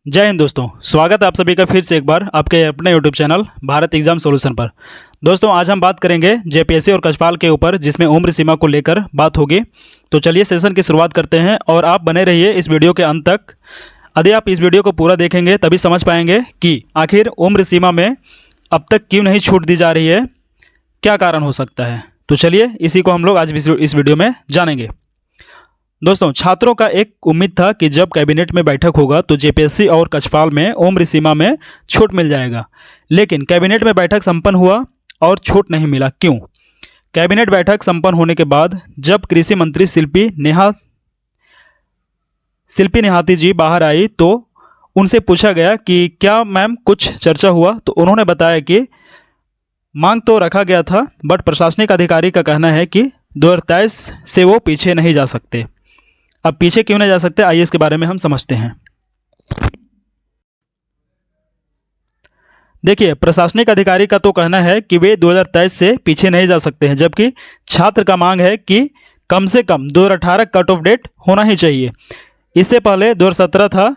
जय हिंद दोस्तों, स्वागत है आप सभी का फिर से एक बार आपके अपने YouTube channel Bharat exam solution पर। दोस्तों आज हम बात करेंगे जेपीएससी और कक्षपाल के ऊपर, जिसमें उम्र सीमा को लेकर बात होगी। तो चलिए सेशन की शुरुआत करते हैं और आप बने रहिए इस वीडियो के अंत तक। यदि आप इस वीडियो को पूरा देखेंगे तभी समझ पाएंगे कि आखिर उम्र सीमा में अब तक क्यों नहीं छूट दी जा रही है, क्या कारण हो सकता है। तो चलिए इसी को हम लोग आज इस वीडियो में जानेंगे। दोस्तों छात्रों का एक उम्मीद था कि जब कैबिनेट में बैठक होगा तो जेपीएससी और कक्षपाल में उम्र सीमा में छूट मिल जाएगा, लेकिन कैबिनेट में बैठक संपन्न हुआ और छूट नहीं मिला। क्यों? कैबिनेट बैठक संपन्न होने के बाद जब कृषि मंत्री शिल्पी निहाती जी बाहर आई तो उनसे पूछा गया कि क्या मैम कुछ चर्चा हुआ, तो उन्होंने बताया कि मांग तो रखा गया था, बट प्रशासनिक अधिकारी का कहना है कि 2023 से वो पीछे नहीं जा सकते। अब पीछे क्यों नहीं जा सकते, आइए इसके बारे में हम समझते हैं। देखिए, प्रशासनिक अधिकारी का तो कहना है कि वे 2023 से पीछे नहीं जा सकते हैं, जबकि छात्र का मांग है कि कम से कम 2018 कट ऑफ डेट होना ही चाहिए। इससे पहले 2017 था,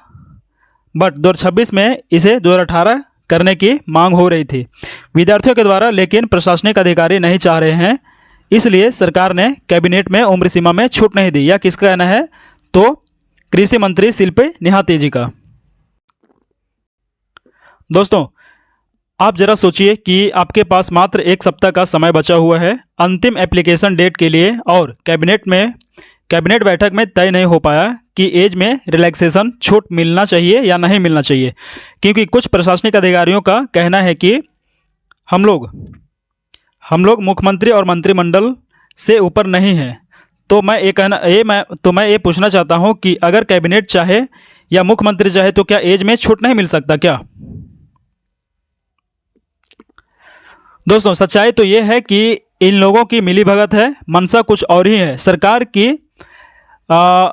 बट 2026 में इसे 2018 करने की मांग हो रही थी विद्यार्थियों के द्वारा, लेकिन प्रशासनिक अधिकारी नहीं चाह रहे हैं, इसलिए सरकार ने कैबिनेट में उम्र सीमा में छूट नहीं दी। यह किसका कहना है? तो कृषि मंत्री शिल्पी निहाती जी का। दोस्तों आप जरा सोचिए कि आपके पास मात्र एक सप्ताह का समय बचा हुआ है अंतिम एप्लीकेशन डेट के लिए, और कैबिनेट बैठक में तय नहीं हो पाया कि एज में रिलैक्सेशन छूट मिलना चाहिए या नहीं मिलना चाहिए, क्योंकि कुछ प्रशासनिक अधिकारियों का कहना है कि हम लोग मुख्यमंत्री और मंत्रिमंडल से ऊपर नहीं हैं। तो मैं ये पूछना चाहता हूं कि अगर कैबिनेट चाहे या मुख्यमंत्री चाहे तो क्या एज में छूट नहीं मिल सकता क्या? दोस्तों सच्चाई तो ये है कि इन लोगों की मिलीभगत है, मंशा कुछ और ही है।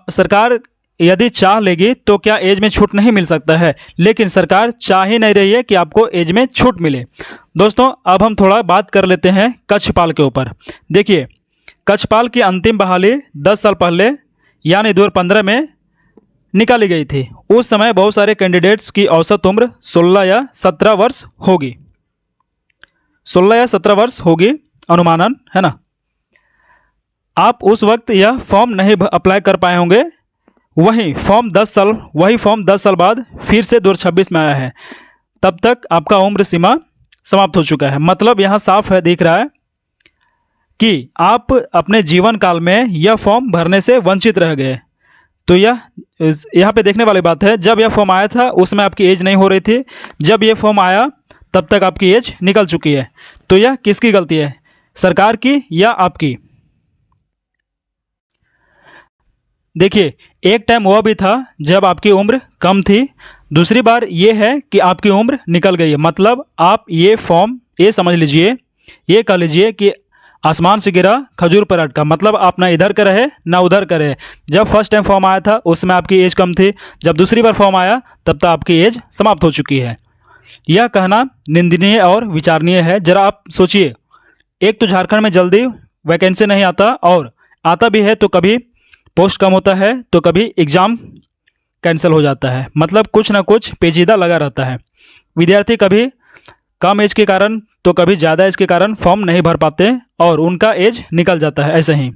सरकार यदि चाह लेगी तो क्या एज में छूट नहीं मिल सकता है, लेकिन सरकार चाह ही नहीं रही है कि आपको एज में छूट मिले। दोस्तों अब हम थोड़ा बात कर लेते हैं कक्षपाल के ऊपर। देखिए, कक्षपाल की अंतिम बहाली 10 साल पहले यानी 2015 में निकाली गई थी। उस समय बहुत सारे कैंडिडेट्स की औसत उम्र 16 या 17 वर्ष होगी, 16 या 17 वर्ष होगी अनुमानन, है ना। आप उस वक्त यह फॉर्म नहीं अप्लाई कर पाए होंगे। वही फॉर्म 10 साल बाद फिर से 2026 में आया है। तब तक आपका उम्र सीमा समाप्त हो चुका है। मतलब यहाँ साफ है, दिख रहा है कि आप अपने जीवन काल में यह फॉर्म भरने से वंचित रह गए। तो यह यहाँ पे देखने वाली बात है, जब यह फॉर्म आया था उसमें आपकी एज नहीं हो रही थी, जब यह फॉर्म आया तब तक आपकी एज निकल चुकी है। तो यह किसकी गलती है, सरकार की या आपकी? देखिए, एक टाइम वह भी था जब आपकी उम्र कम थी, दूसरी बार ये है कि आपकी उम्र निकल गई है। मतलब आप ये फॉर्म ये समझ लीजिए, ये कह लीजिए कि आसमान से गिरा खजूर पर अटका। मतलब आप ना इधर का रहे ना उधर का रहे। जब फर्स्ट टाइम फॉर्म आया था उसमें आपकी एज कम थी, जब दूसरी बार फॉर्म आया तब तक आपकी एज समाप्त हो चुकी है। यह कहना निंदनीय और विचारणीय है। जरा आप सोचिए, एक तो झारखंड में जल्दी वैकेंसी नहीं आता, और आता भी है तो कभी पोस्ट कम होता है तो कभी एग्ज़ाम कैंसिल हो जाता है। मतलब कुछ ना कुछ पेचीदा लगा रहता है। विद्यार्थी कभी कम एज के कारण तो कभी ज़्यादा एज के कारण फॉर्म नहीं भर पाते और उनका एज निकल जाता है। ऐसे ही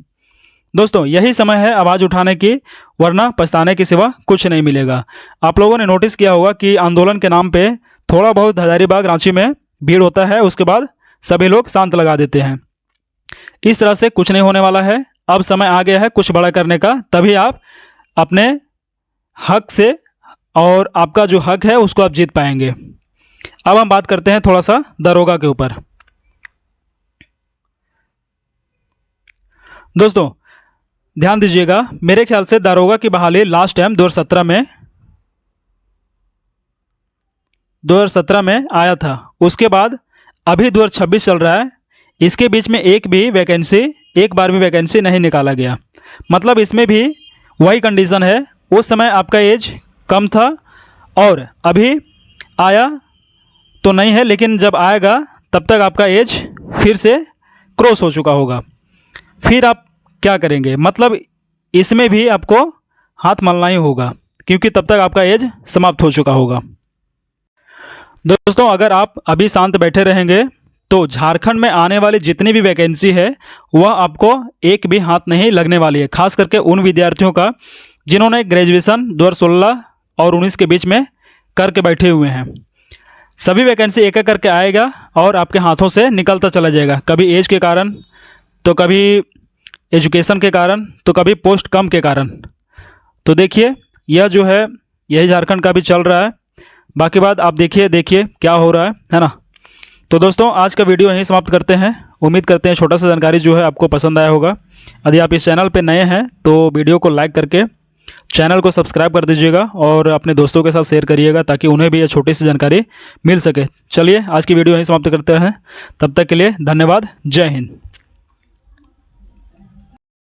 दोस्तों यही समय है आवाज़ उठाने की, वरना पछताने के सिवा कुछ नहीं मिलेगा। आप लोगों ने नोटिस किया होगा कि आंदोलन के नाम पे थोड़ा बहुत हजारीबाग रांची में भीड़ होता है, उसके बाद सभी लोग शांत लगा देते हैं। इस तरह से कुछ नहीं होने वाला है। अब समय आ गया है कुछ बड़ा करने का, तभी आप अपने हक से और आपका जो हक है उसको आप जीत पाएंगे। अब हम बात करते हैं थोड़ा सा दरोगा के ऊपर। दोस्तों ध्यान दीजिएगा, मेरे ख्याल से दरोगा की बहाली लास्ट टाइम 2017 में आया था। उसके बाद अभी 2026 चल रहा है, इसके बीच में एक बार भी वैकेंसी नहीं निकाला गया। मतलब इसमें भी वही कंडीशन है, उस समय आपका एज कम था और अभी आया तो नहीं है, लेकिन जब आएगा तब तक आपका एज फिर से क्रॉस हो चुका होगा। फिर आप क्या करेंगे? मतलब इसमें भी आपको हाथ मलना ही होगा, क्योंकि तब तक आपका एज समाप्त हो चुका होगा। दोस्तों अगर आप अभी शांत बैठे रहेंगे तो झारखंड में आने वाली जितनी भी वैकेंसी है वह आपको एक भी हाथ नहीं लगने वाली है, खास करके उन विद्यार्थियों का जिन्होंने ग्रेजुएशन 2016 और 19 के बीच में करके बैठे हुए हैं। सभी वैकेंसी एक एक करके आएगा और आपके हाथों से निकलता चला जाएगा, कभी एज के कारण तो कभी एजुकेशन के कारण तो कभी पोस्ट कम के कारण। तो देखिए यह जो है यही झारखंड का भी चल रहा है, बाकी बात आप देखिए क्या हो रहा है ना। तो दोस्तों आज का वीडियो यहीं समाप्त करते हैं। उम्मीद करते हैं छोटा सा जानकारी जो है आपको पसंद आया होगा। यदि आप इस चैनल पर नए हैं तो वीडियो को लाइक करके चैनल को सब्सक्राइब कर दीजिएगा और अपने दोस्तों के साथ शेयर करिएगा ताकि उन्हें भी ये छोटी सी जानकारी मिल सके। चलिए आज की वीडियो यहीं समाप्त करते हैं, तब तक के लिए धन्यवाद। जय हिंद।